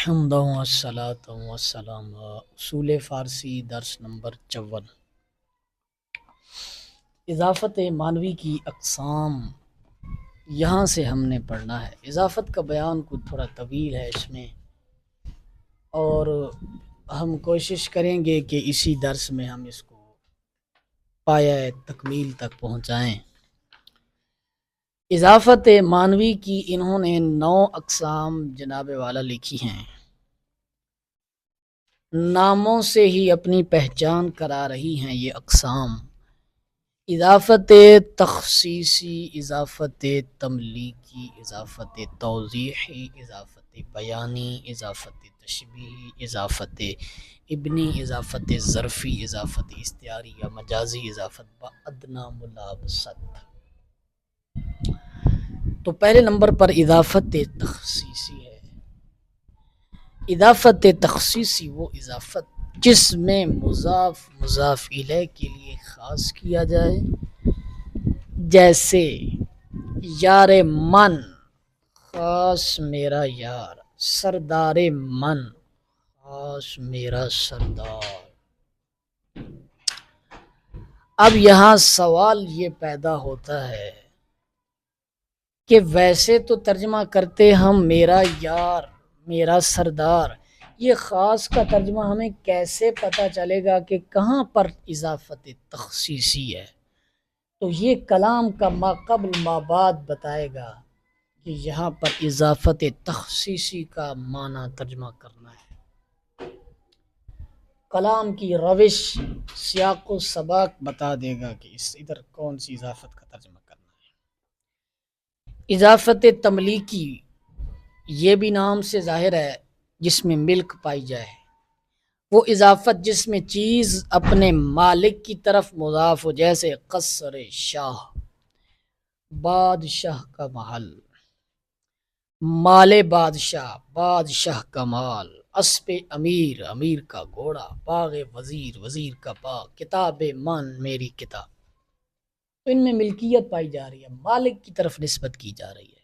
حمدا والصلاة والسلام اصول فارسی درس نمبر 54 اضافت معنوی کی اقسام یہاں سے ہم نے پڑھنا ہے۔ اضافت کا بیان کچھ تھوڑا طویل ہے اس میں، اور ہم کوشش کریں گے کہ اسی درس میں ہم اس کو پایہ تکمیل تک پہنچائیں۔ اضافت معنوی کی انہوں نے 9 اقسام جناب والا لکھی ہیں۔ ناموں سے ہی اپنی پہچان کرا رہی ہیں یہ اقسام: اضافت تخصیصی، اضافت تملیکی، اضافت توضیحی، اضافت بیانی، اضافت تشبیہی، اضافت ابنی، اضافت ظرفی، اضافت استعاری یا مجازی، اضافت بادنا ملابست۔ تو پہلے نمبر پر اضافت تخصیصی ہے۔ اضافت تخصیصی وہ اضافت جس میں مضاف الیہ کے لیے خاص کیا جائے، جیسے یار من خاص میرا یار، سردار من خاص میرا سردار۔ اب یہاں سوال یہ پیدا ہوتا ہے کہ ویسے تو ترجمہ کرتے ہم میرا یار، میرا سردار، یہ خاص کا ترجمہ ہمیں کیسے پتہ چلے گا کہ کہاں پر اضافت تخصیصی ہے؟ تو یہ کلام کا ما قبل ما بعد بتائے گا کہ یہاں پر اضافت تخصیصی کا معنی ترجمہ کرنا ہے۔ کلام کی روش، سیاق و سباق بتا دے گا کہ ادھر کون سی اضافت کا ترجمہ کرنا ہے۔ اضافت تملیکی یہ بھی نام سے ظاہر ہے، جس میں ملک پائی جائے، وہ اضافت جس میں چیز اپنے مالک کی طرف مضاف ہو، جیسے قصر شاہ، بادشاہ کا محل، مال بادشاہ، بادشاہ کا مال، اسب امیر، امیر کا گھوڑا، باغ وزیر، وزیر کا باغ، کتاب من میری کتاب۔ تو ان میں ملکیت پائی جا رہی ہے، مالک کی طرف نسبت کی جا رہی ہے۔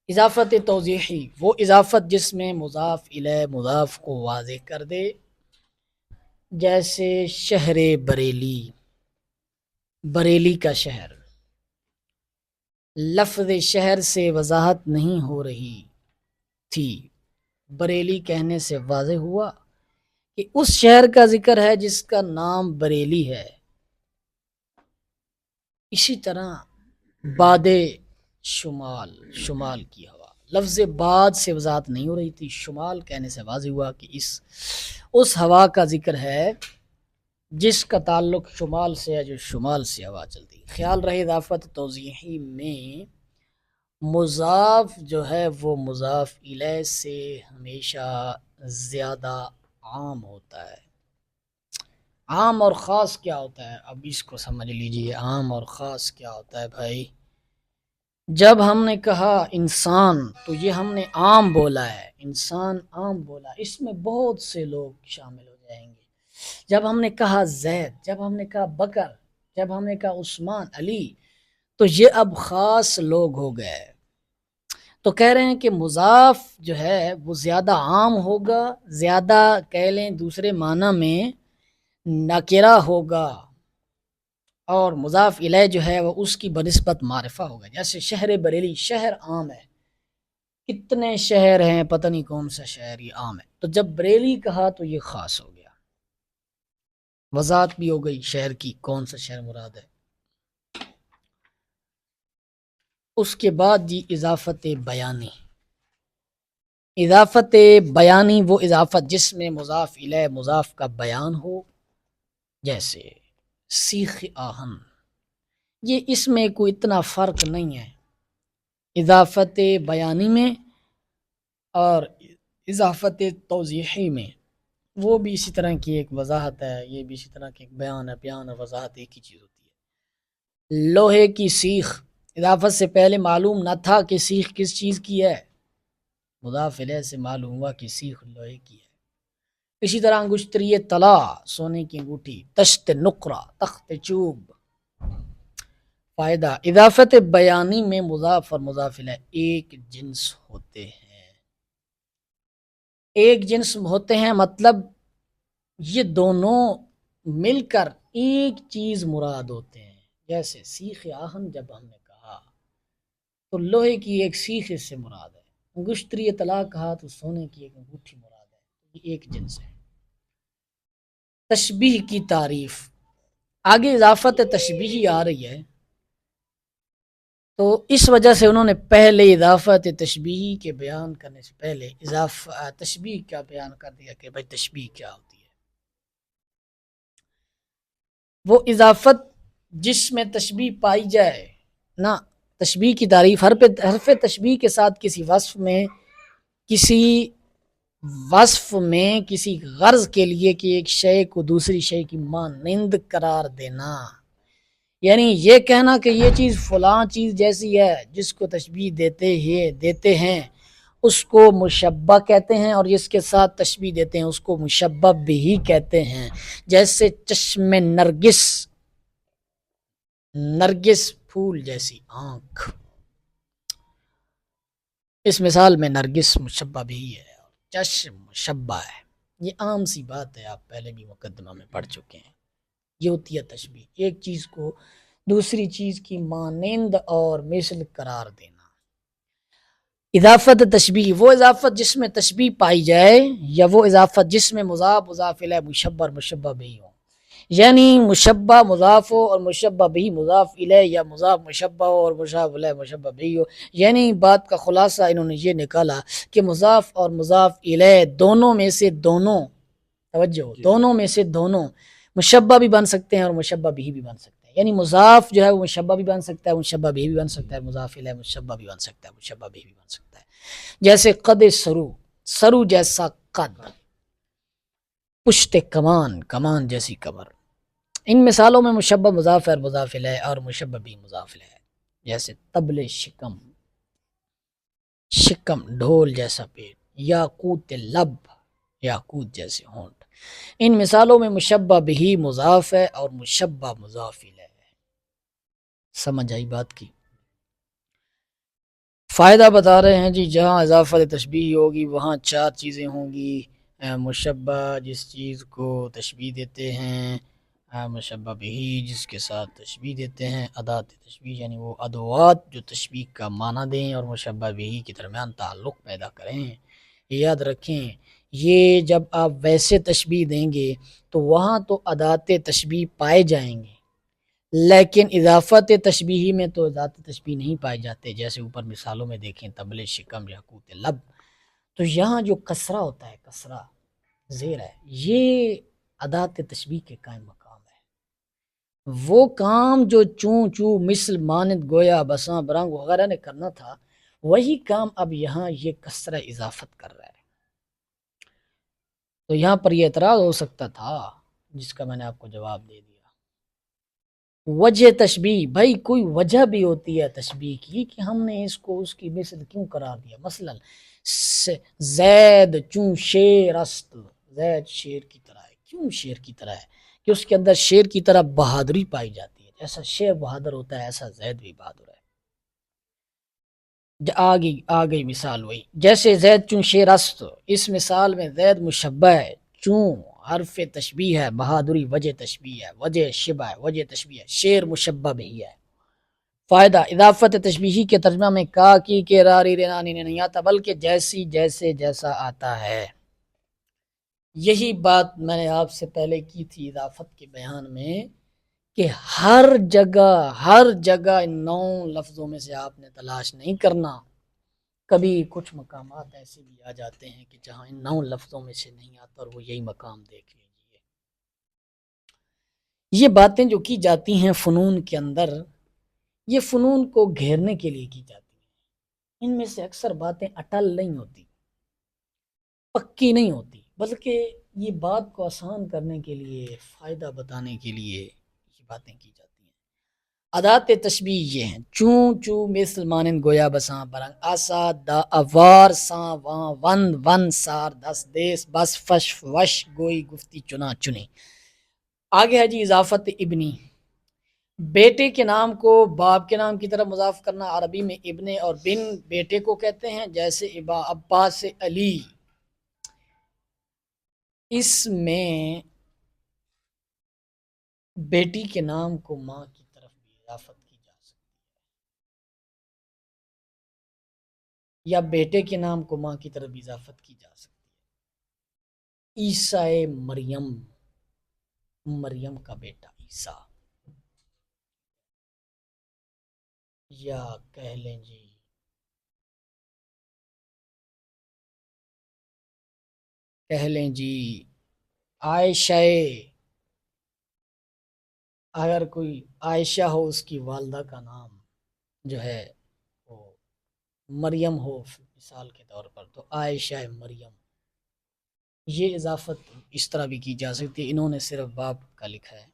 اضافت توضیحی وہ اضافت جس میں مضاف الیہ مضاف کو واضح کر دے، جیسے شہر بریلی، بریلی کا شہر۔ لفظ شہر سے وضاحت نہیں ہو رہی تھی، بریلی کہنے سے واضح ہوا کہ اس شہر کا ذکر ہے جس کا نام بریلی ہے۔ اسی طرح باد شمال، شمال کی ہوا، لفظ باد سے وضاحت نہیں ہو رہی تھی، شمال کہنے سے واضح ہوا کہ اس ہوا کا ذکر ہے جس کا تعلق شمال سے ہے، جو شمال سے ہوا چلتی۔ خیال رہے اضافت توضیحی میں مضاف جو ہے وہ مضاف الیہ سے ہمیشہ زیادہ عام ہوتا ہے۔ عام اور خاص کیا ہوتا ہے؟ اب اس کو سمجھ لیجئے، عام اور خاص کیا ہوتا ہے بھائی؟ جب ہم نے کہا انسان تو یہ ہم نے عام بولا ہے، انسان عام بولا، اس میں بہت سے لوگ شامل ہو جائیں گے۔ جب ہم نے کہا زید، جب ہم نے کہا بکر، جب ہم نے کہا عثمان، علی، تو یہ اب خاص لوگ ہو گئے۔ تو کہہ رہے ہیں کہ مضاف جو ہے وہ زیادہ عام ہوگا، زیادہ کہہ لیں دوسرے معنی میں نکرہ ہوگا، اور مضاف الیہ جو ہے وہ اس کی بنسبت معرفہ ہوگا۔ جیسے شہر بریلی، شہر عام ہے، کتنے شہر ہیں، پتہ نہیں کون سا شہر یہ عام ہے، تو جب بریلی کہا تو یہ خاص ہو گیا، وضاحت بھی ہو گئی شہر کی، کون سا شہر مراد ہے۔ اس کے بعد جی اضافت بیانی۔ اضافت بیانی وہ اضافت جس میں مضاف الیہ مضاف کا بیان ہو، جیسے سیخ آہن، یہ اس میں کوئی اتنا فرق نہیں ہے اضافت بیانی میں اور اضافت توضیحی میں، وہ بھی اسی طرح کی ایک وضاحت ہے، یہ بھی اسی طرح کی ایک بیان ہے، بیان اور وضاحت ایک ہی چیز ہوتی ہے۔ لوہے کی سیخ، اضافت سے پہلے معلوم نہ تھا کہ سیخ کس چیز کی ہے، مضاف الیہ سے معلوم ہوا کہ سیخ لوہے کی ہے۔ اسی طرح انگشتری طلا، سونے کی انگوٹھی، تشت نقرہ، تخت چوب۔ فائدہ، اضافت بیانی میں مضاف اور مضاف الیہ ایک جنس ہوتے ہیں، ایک جنس ہوتے ہیں، مطلب یہ دونوں مل کر ایک چیز مراد ہوتے ہیں. جیسے سیخ آہن جب ہم نے کہا تو لوہے کی ایک سیخ اس سے مراد ہے، انگشتری طلاق کہا تو سونے کی ایک انگوٹھی مراد ہے، یہ ایک جنس ہے. تشبیہ کی تعریف آگے اضافت تشبیہی آ رہی ہے، تو اس وجہ سے انہوں نے پہلے اضافت تشبیہی کے بیان کرنے سے پہلے تشبیہ کا بیان کر دیا کہ بھائی تشبیہ کیا ہوتی ہے. وہ اضافت جس میں تشبیہ پائی جائے نا. تشبیہ کی تعریف حرف تشبیہ کے ساتھ کسی وصف میں کسی غرض کے لیے کہ ایک شے کو دوسری شے کی مانند قرار دینا، یعنی یہ کہنا کہ یہ چیز فلاں چیز جیسی ہے جس کو تشبیہ دیتے ہیں اس کو مشبہ کہتے ہیں، اور جس کے ساتھ تشبیہ دیتے ہیں اس کو مشبہ بھی کہتے ہیں. جیسے چشم نرگس پھول جیسی آنکھ، اس مثال میں نرگس مشبہ بھی ہے اور چشم مشبہ ہے. یہ عام سی بات ہے، آپ پہلے بھی مقدمہ میں پڑھ چکے ہیں. یہ ہوتی ہے تشبیہ، ایک چیز کو دوسری چیز کی مانند اور مثل قرار دینا. اضافت تشبیہ وہ اضافت جس میں تشبیہ پائی جائے، یا وہ اضافت جس میں مضاف مضاف الیہ مشبہ اور مشبہ بھی ہو، یعنی مشبہ مضاف ہو اور مشبہ بھی مضاف الیہ، یا مضاف مشبہ ہو اور مضاف الیہ مشبہ بھی ہو. یعنی بات کا خلاصہ انہوں نے یہ نکالا کہ مضاف اور مضاف الیہ دونوں میں سے دونوں، توجہ، دونوں میں سے دونوں مشبہ بھی بن سکتے ہیں اور مشبہ بھی بن سکتے ہیں. یعنی مضاف جو ہے وہ مشبہ بھی بن سکتا ہے، مشبہ بھی بن سکتا ہے، مضاف الیہ مشبہ بھی بن سکتا ہے، مشبہ بھی بن سکتا ہے. جیسے قد سرو جیسا قد، پشت کمان جیسی کمر. ان مثالوں میں مشبہ مضاف ہے اور مضاف الیہ، اور مشبہ بھی مضاف الیہ. جیسے طبل شکم ڈھول جیسا پیٹ، یاقوت لب یاقوت جیسے ہونٹ. ان مثالوں میں مشبہ بھی مضاف ہے اور مشبہ مضاف الیہ ہے. سمجھ آئی بات کی؟ فائدہ بتا رہے ہیں جی، جہاں اضافت تشبیہ ہوگی وہاں چار چیزیں ہوں گی. مشبہ جس چیز کو تشبیہ دیتے ہیں، مشبہ بھی جس کے ساتھ تشبیہ دیتے ہیں، ادات تشبیہ یعنی وہ ادوات جو تشبیہ کا معنی دیں اور مشبہ بھی کے درمیان تعلق پیدا کریں. یاد رکھیں، یہ جب آپ ویسے تشبیہ دیں گے تو وہاں تو ادات تشبیہ پائے جائیں گے، لیکن اضافت تشبیہی میں تو ذات تشبیہ نہیں پائے جاتے. جیسے اوپر مثالوں میں دیکھیں طبل شکم یاقوت لب، تو یہاں جو کسرہ ہوتا ہے، کسرہ زیر ہے، یہ ادات تشبیہ کے قائم مقام ہے. وہ کام جو چوں چوں مثل مانند گویا بساں برنگ وغیرہ نے کرنا تھا، وہی کام اب یہاں یہ کسرہ اضافت کر رہا ہے. تو یہاں پر یہ اعتراض ہو سکتا تھا جس کا میں نے آپ کو جواب دے دیا. وجہ تشبیہ، بھائی کوئی وجہ بھی ہوتی ہے تشبیہ کی کہ ہم نے اس کو اس کی مثل کیوں قرار دیا. مثلا زید چوں شیر است، زید شیر کی طرح ہے. کیوں شیر کی طرح ہے؟ کہ اس کے اندر شیر کی طرح بہادری پائی جاتی ہے. جیسا شیر بہادر ہوتا ہے ایسا زید بھی بہادر ہے. آگئی مثال وہی، جیسے زید چوں شیر است، اس مثال میں زید مشبہ ہے، چوں حرف تشبیہ ہے، بہادری وجہ تشبیہ ہے، وجہ شبہ ہے، وجہ تشبیہ ہے، شیر مشبہ بھی ہے. فائدہ اضافت تشبیہی کے ترجمہ میں کا کی کے راری رینانی نے نہیں آتا، بلکہ جیسی جیسے جیسا آتا ہے. یہی بات میں نے آپ سے پہلے کی تھی اضافت کے بیان میں کہ ہر جگہ ان 9 لفظوں میں سے آپ نے تلاش نہیں کرنا. کبھی کچھ مقامات ایسے بھی آ جاتے ہیں کہ جہاں ان 9 لفظوں میں سے نہیں آتا، اور وہ یہی مقام دیکھ لیجیے. یہ باتیں جو کی جاتی ہیں فنون کے اندر، یہ فنون کو گھیرنے کے لیے کی جاتی ہیں. ان میں سے اکثر باتیں اٹل نہیں ہوتی، پکی نہیں ہوتی، بلکہ یہ بات کو آسان کرنے کے لیے، فائدہ بتانے کے لیے یہ باتیں کی جاتی ہیں. ادات تشبیہ یہ ہیں: چوں چوں مثل مانند گویا بساں برنگ، آسا دا اوار ساں واں وند ون سار دس دیس بس فش وش گوئی گفتی چنا چنی. آگے ہے جی اضافت ابنی، بیٹے کے نام کو باپ کے نام کی طرف مضاف کرنا. عربی میں ابن اور بن بیٹے کو کہتے ہیں. جیسے عباس علی، اس میں بیٹی کے نام کو ماں کی طرف بھی اضافت کی جا سکتی ہے، یا بیٹے کے نام کو ماں کی طرف بھی اضافت کی جا سکتی ہے۔ عیسیٰ مریم، مریم کا بیٹا عیسیٰ، یا کہہ لیں جی عائشہ، اگر کوئی عائشہ ہو اس کی والدہ کا نام جو ہے وہ مریم ہو مثال کے طور پر، تو عائشہ مریم، یہ اضافت اس طرح بھی کی جا سکتی ہے۔ انہوں نے صرف باپ کا لکھا ہے۔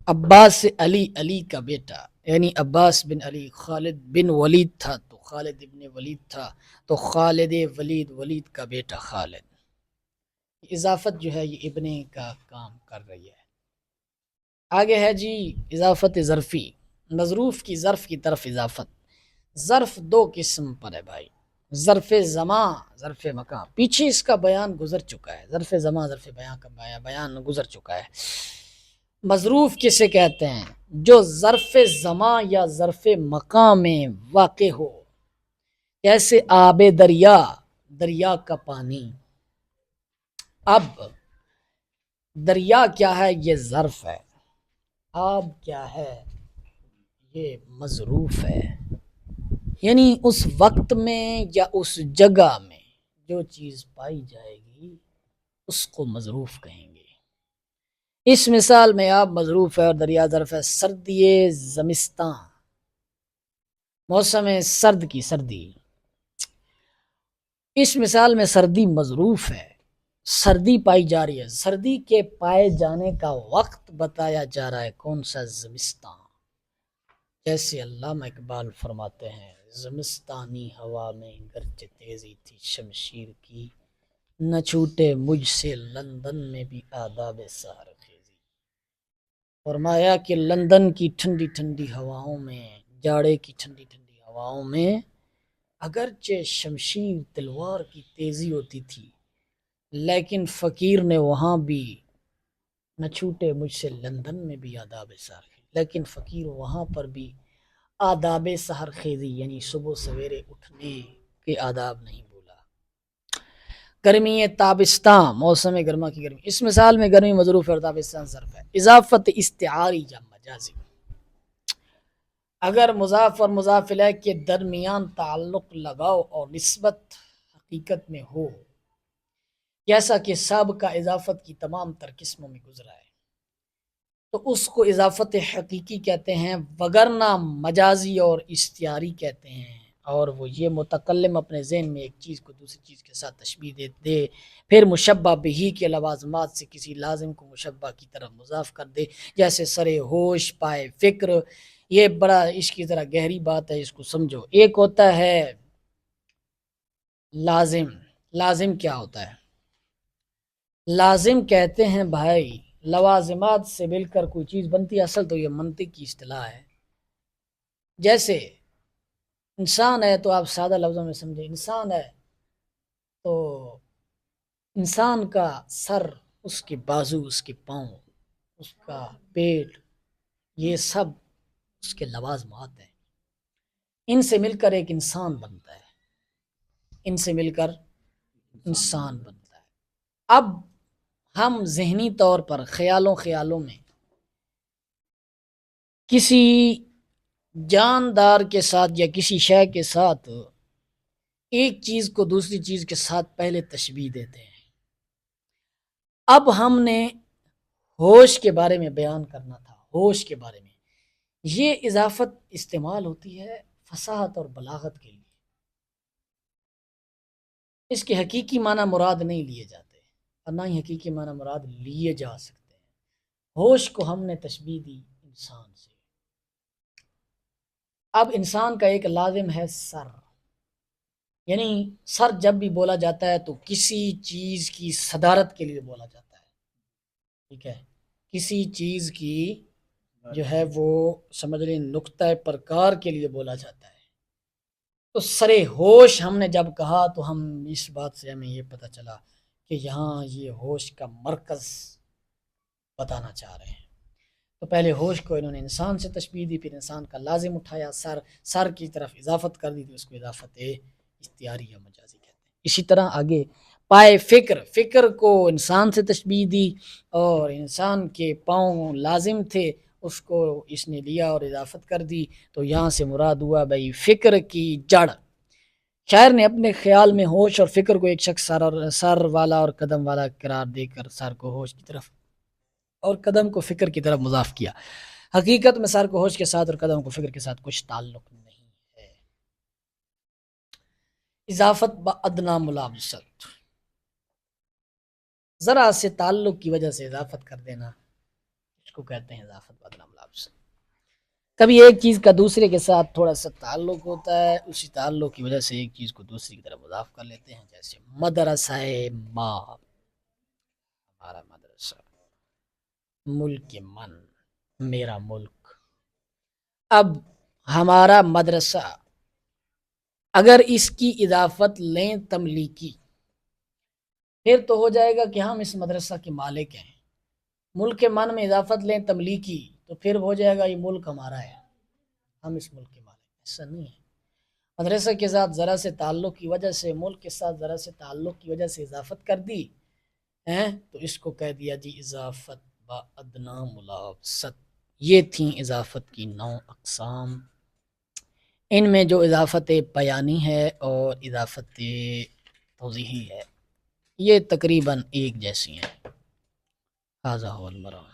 عباس سے علی، علی کا بیٹا، یعنی عباس بن علی، خالد بن ولید تھا تو خالد ابن ولید تھا تو خالد ولید، ولید کا بیٹا خالد۔ اضافت جو ہے یہ ابن کا کام کر رہی ہے۔ آگے ہے جی اضافت ظرفی، مظروف کی ظرف کی طرف اضافت۔ ظرف دو قسم پر ہے بھائی، ظرف زمان، ظرف مکان، پیچھے اس کا بیان گزر چکا ہے، ظرف زمان ظرف بیان کا بیان گزر چکا ہے۔ مظروف کسے کہتے ہیں؟ جو ظرف زمان یا ظرف مکان میں واقع ہو، جیسے آب دریا، دریا کا پانی۔ اب دریا کیا ہے؟ یہ ظرف ہے۔ آب کیا ہے؟ یہ مظروف ہے، یعنی اس وقت میں یا اس جگہ میں جو چیز پائی جائے گی اس کو مظروف کہیں گے۔ اس مثال میں آب مظروف ہے اور دریا ظرف ہے۔ سردی زمستان، موسم سرد کی سردی، اس مثال میں سردی مظروف ہے، سردی پائی جا رہی ہے، سردی کے پائے جانے کا وقت بتایا جا رہا ہے، کون سا؟ زمستان۔ جیسے علامہ اقبال فرماتے ہیں، زمستانی ہوا میں گرچہ تیزی تھی شمشیر کی، نہ چھوٹے مجھ سے لندن میں بھی آداب سحر خیزی۔ فرمایا کہ لندن کی ٹھنڈی ٹھنڈی ہواؤں میں، جاڑے کی ٹھنڈی ٹھنڈی ہواؤں میں اگرچہ شمشیر تلوار کی تیزی ہوتی تھی، لیکن فقیر نے وہاں بھی نہ چھوٹے مجھ سے لندن میں بھی آداب سحر خیزی، لیکن فقیر وہاں پر بھی آداب سحر خیزی یعنی صبح سویرے اٹھنے کے آداب نہیں بولا۔ گرمی تابستان، موسم گرما کی گرمی، اس مثال میں گرمی مظروف ہے اور تابستان ظرف ہے۔ اضافت استعاری یا مجازی، اگر مضاف اور مضاف الیہ کے درمیان تعلق، لگاؤ اور نسبت حقیقت میں ہو، جیسا کہ سابقہ اضافت کی تمام تر قسموں میں گزرا ہے، تو اس کو اضافت حقیقی کہتے ہیں، وگرنہ مجازی اور استعاری کہتے ہیں۔ اور وہ یہ متکلم اپنے ذہن میں ایک چیز کو دوسری چیز کے ساتھ تشبیہ دے، پھر مشبہ بہی کے لوازمات سے کسی لازم کو مشبہ کی طرف مضاف کر دے، جیسے سرے ہوش، پائے فکر۔ یہ بڑا اس کی ذرا گہری بات ہے، اس کو سمجھو۔ ایک ہوتا ہے لازم، لازم کیا ہوتا ہے؟ لازم کہتے ہیں بھائی لوازمات سے مل کر کوئی چیز بنتی ہے، اصل تو یہ منطق کی اصطلاح ہے۔ جیسے انسان ہے تو آپ سادہ لفظوں میں سمجھیں، انسان ہے تو انسان کا سر، اس کے بازو، اس کے پاؤں، اس کا پیٹ، یہ سب اس کے لوازمات ہیں، ان سے مل کر ایک انسان بنتا ہے، ان سے مل کر انسان بنتا ہے۔ اب ہم ذہنی طور پر خیالوں میں کسی جاندار کے ساتھ یا کسی شے کے ساتھ ایک چیز کو دوسری چیز کے ساتھ پہلے تشبیہ دیتے ہیں۔ اب ہم نے ہوش کے بارے میں بیان کرنا تھا، ہوش کے بارے میں یہ اضافت استعمال ہوتی ہے فصاحت اور بلاغت کے لیے، اس کے حقیقی معنی مراد نہیں لیے جاتے اور نہ ہی حقیقی معنی مراد لیے جا سکتے ہیں۔ ہوش کو ہم نے تشبیہ دی انسان سے۔ اب انسان کا ایک لازم ہے سر، یعنی سر جب بھی بولا جاتا ہے تو کسی چیز کی صدارت کے لیے بولا جاتا ہے، ٹھیک ہے، کسی چیز کی جو ہے وہ سمجھ لیں نقطہ پرکار کے لیے بولا جاتا ہے۔ تو سرے ہوش ہم نے جب کہا تو ہم اس بات سے ہمیں یہ پتہ چلا کہ یہاں یہ ہوش کا مرکز بتانا چاہ رہے ہیں۔ تو پہلے ہوش کو انہوں نے انسان سے تشبیہ دی، پھر انسان کا لازم اٹھایا، سر کی طرف اضافت کر دی، تو اس کو اضافت اختیاری یا مجازی کہتے ہیں۔ اسی طرح آگے پائے فکر کو انسان سے تشبیہ دی، اور انسان کے پاؤں لازم تھے، اس کو اس نے لیا اور اضافت کر دی، تو یہاں سے مراد ہوا بھائی فکر کی جڑ۔ شاعر نے اپنے خیال میں ہوش اور فکر کو ایک شخص سر والا اور قدم والا قرار دے کر سر کو ہوش کی طرف اور قدم کو فکر کی طرف مضاف کیا۔ حقیقت میں سر کو ہوش کے ساتھ اور قدم کو فکر کے ساتھ کچھ تعلق نہیں ہے۔ اضافت بادنا ملابست، ذرا سے تعلق کی وجہ سے اضافت کر دینا، اس کو کہتے ہیں اضافت بادنا ملابست۔ کبھی ایک چیز کا دوسرے کے ساتھ تھوڑا سا تعلق ہوتا ہے، اسی تعلق کی وجہ سے ایک چیز کو دوسری کی طرف مضاف کر لیتے ہیں، جیسے مدرسہ ما، ہمارا مدرسہ، ملک من، میرا ملک۔ اب ہمارا مدرسہ، اگر اس کی اضافت لیں تملیکی، پھر تو ہو جائے گا کہ ہم اس مدرسہ کے مالک ہیں۔ ملک من میں اضافت لیں تملیکی، تو پھر ہو جائے گا یہ ملک ہمارا ہے، ہم اس ملک کے مالک ہیں۔ ایسا نہیں ہے، مدرسہ کے ساتھ ذرا سے تعلق کی وجہ سے، ملک کے ساتھ ذرا سے تعلق کی وجہ سے اضافت کر دی ہیں، تو اس کو کہہ دیا جی اضافت با ادنا ملابست۔ یہ تھیں اضافت کی 9 اقسام۔ ان میں جو اضافت بیانی ہے اور اضافت توضیحی ہے، یہ تقریباً ایک جیسی ہیں۔ ھذا ھو المرام۔